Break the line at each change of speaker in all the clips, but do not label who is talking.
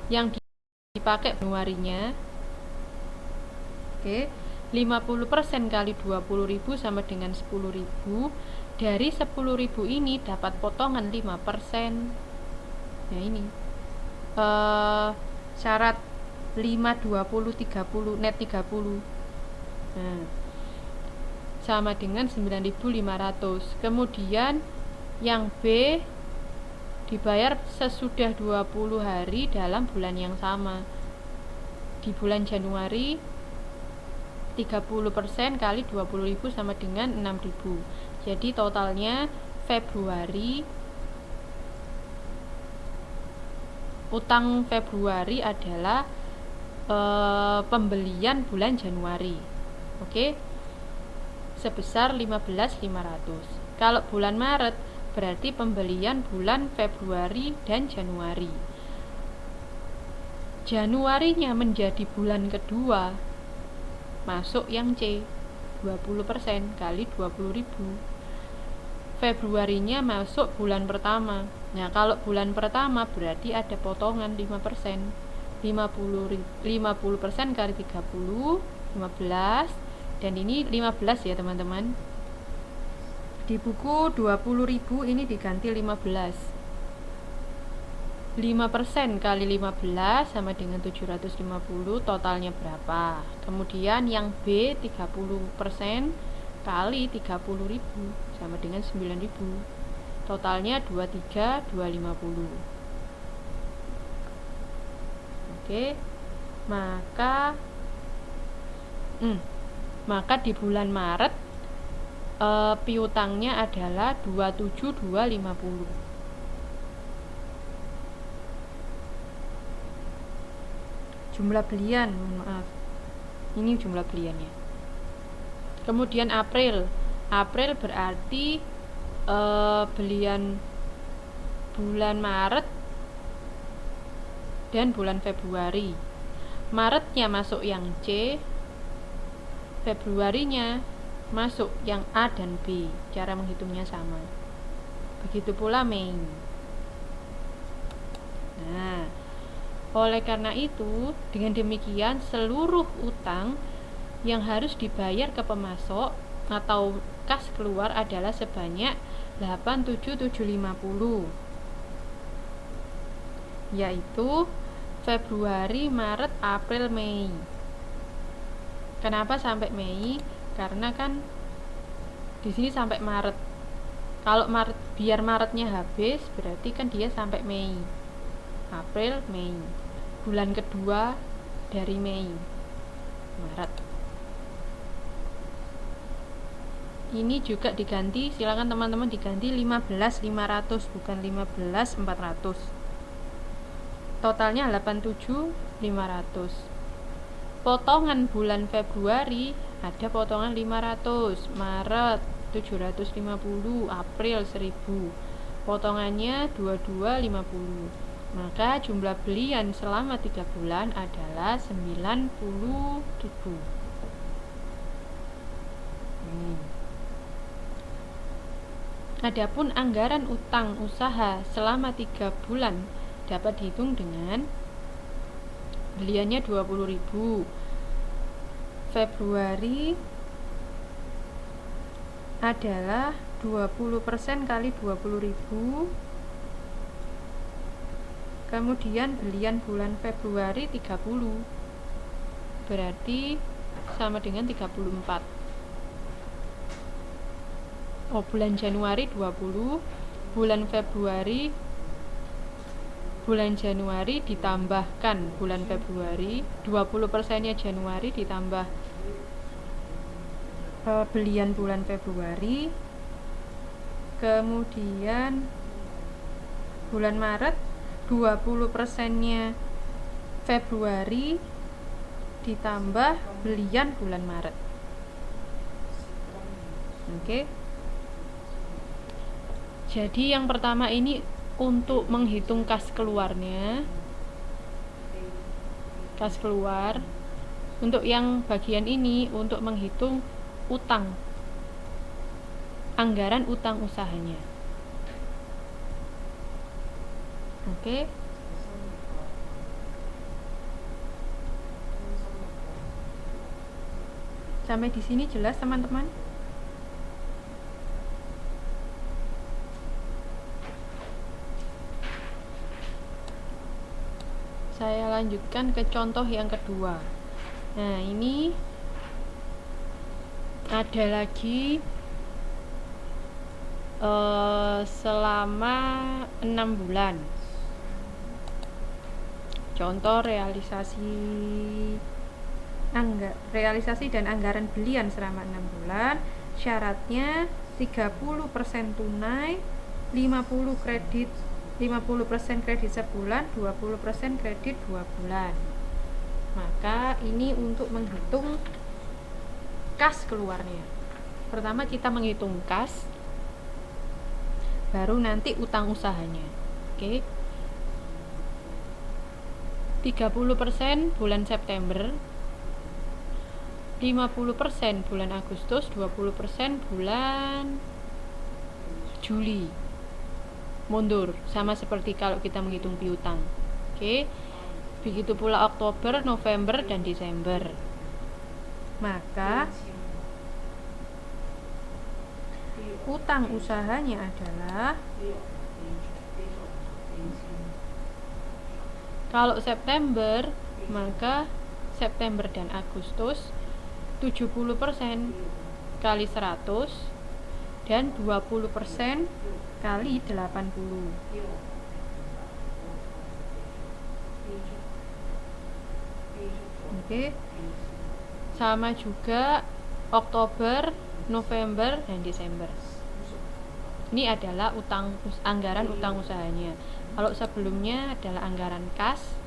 yang dipakai Januarinya. Oke, 50% kali 20.000 sama dengan 10.000. Dari 10.000 ini dapat potongan 5%. Nah ini syarat 5, 20, 30, net 30. Nah, sama dengan 9.500. Kemudian yang B dibayar sesudah 20 hari dalam bulan yang sama. Di bulan Januari 30% kali 20.000 sama dengan 6.000. Jadi totalnya Februari, utang Februari adalah pembelian bulan Januari. Oke. Sebesar 15.500. Kalau bulan Maret berarti pembelian bulan Februari dan Januari. Januarinya menjadi bulan kedua, masuk yang C, 20% kali 20.000. Februarinya masuk bulan pertama. Nah, kalau bulan pertama berarti ada potongan 5%. 50% kali 30, 15. Dan ini 15 ya teman-teman. Di buku 20.000 ini diganti 15. 5% kali 15 sama dengan 750, totalnya berapa? Kemudian yang B 30% kali 30.000 sama dengan 9.000. Totalnya 23.250. Oke. Maka di bulan Maret piutangnya adalah 27.250. Jumlah belian, maaf, ini jumlah beliannya. Kemudian April berarti belian bulan Maret dan bulan Februari. Maretnya masuk yang C, Februarinya masuk yang A dan B. Cara menghitungnya sama. Begitu pula Mei. Nah, oleh karena itu, dengan demikian seluruh utang yang harus dibayar ke pemasok atau kas keluar adalah sebanyak 8.750, yaitu Februari, Maret, April, Mei. Kenapa sampai Mei? Karena kan di sini sampai Maret. Kalau Maret, biar Maretnya habis, berarti kan dia sampai Mei. April, Mei. Bulan kedua dari Mei, Maret. Ini juga diganti, silakan teman-teman diganti 15.500 bukan 15.400. Totalnya 87.500. Potongan bulan Februari ada potongan 500, Maret 750, April 1000. Potongannya 2250. Maka jumlah belian selama 3 bulan adalah 90.000. Adapun anggaran utang usaha selama 3 bulan dapat dihitung dengan beliannya 20.000. Februari adalah 20% kali 20.000. Kemudian belian bulan Februari 30, berarti sama dengan 34. Bulan Januari 20, bulan Januari ditambahkan bulan Februari, 20%-nya Januari ditambah belian bulan Februari. Kemudian bulan Maret 20%-nya Februari ditambah belian bulan Maret. Oke. Jadi yang pertama ini untuk menghitung kas keluarnya. Kas keluar. Untuk yang bagian ini untuk menghitung utang. Anggaran utang usahanya. Oke. Sampai di sini jelas teman-teman? Saya lanjutkan ke contoh yang kedua. Nah, ini ada lagi selama 6 bulan. Contoh realisasi dan anggaran belian selama 6 bulan. Syaratnya 30% tunai, 50% kredit sebulan, 20% kredit 2 bulan. Maka ini untuk menghitung kas keluarnya. Pertama kita menghitung kas, baru nanti utang usahanya. Oke. 30% bulan September, 50% bulan Agustus, 20% bulan Juli. Mundur, sama seperti kalau kita menghitung piutang. Oke. Begitu pula Oktober, November, dan Desember. Maka utang usahanya adalah, kalau September, maka September dan Agustus 70% kali 100 dan 20% kali 80. Oke. Sama juga Oktober, November, dan Desember. Ini adalah anggaran utang usahanya. Kalau sebelumnya adalah anggaran kas,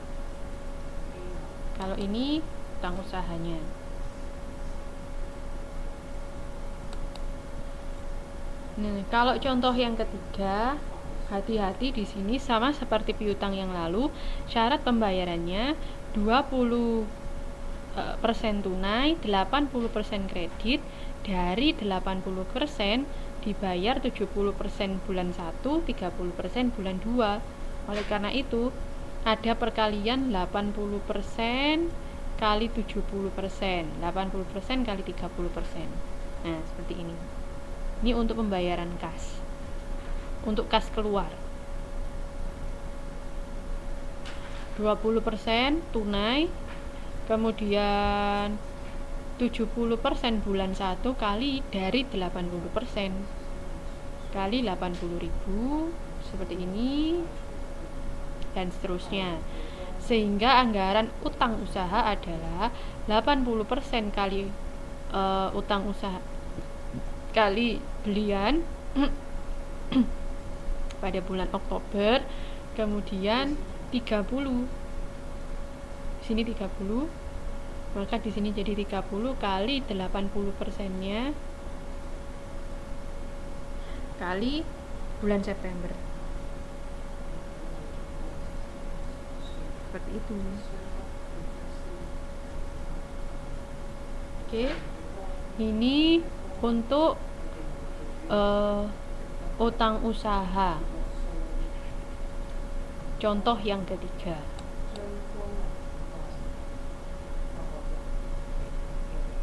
kalau ini utang usahanya. Nah, kalau contoh yang ketiga, hati-hati di sini sama seperti piutang yang lalu, syarat pembayarannya 20% tunai, 80% kredit. Dari 80% dibayar 70% bulan 1, 30% bulan 2. Oleh karena itu, ada perkalian 80% kali 70%, 80% kali 30%. Nah, seperti ini. Ini untuk pembayaran kas. Untuk kas keluar. 20% tunai, kemudian 70% bulan 1 kali dari 80% kali 80.000, seperti ini, dan seterusnya. Sehingga anggaran utang usaha adalah 80% kali utang usaha kali belian pada bulan Oktober, kemudian 30. Di sini 30. Maka di sini jadi 30 kali 80%-nya kali bulan September. Seperti itu. Oke. Ini untuk utang usaha. Contoh yang ketiga.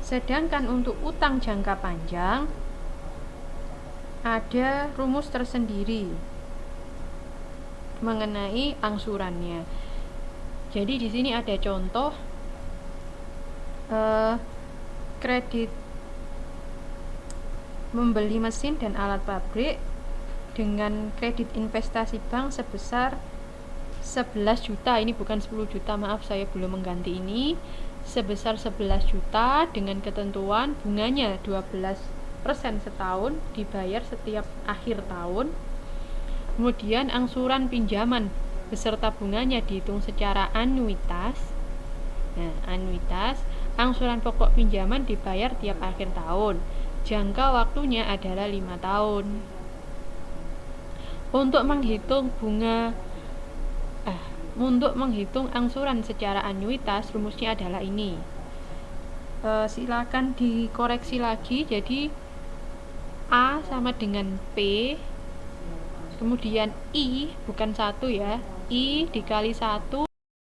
Sedangkan untuk utang jangka panjang ada rumus tersendiri mengenai angsurannya. Jadi di sini ada contoh kredit membeli mesin dan alat pabrik dengan kredit investasi bank sebesar 11 juta. Ini bukan 10 juta, maaf saya belum mengganti ini. Sebesar 11 juta dengan ketentuan bunganya 12% setahun, dibayar setiap akhir tahun. Kemudian angsuran pinjaman beserta bunganya dihitung secara anuitas. Nah, anuitas, angsuran pokok pinjaman dibayar tiap akhir tahun. Jangka waktunya adalah 5 tahun. Untuk menghitung angsuran secara anuitas, rumusnya adalah ini. Silakan dikoreksi lagi. Jadi A sama dengan P, kemudian I bukan 1 ya, I dikali 1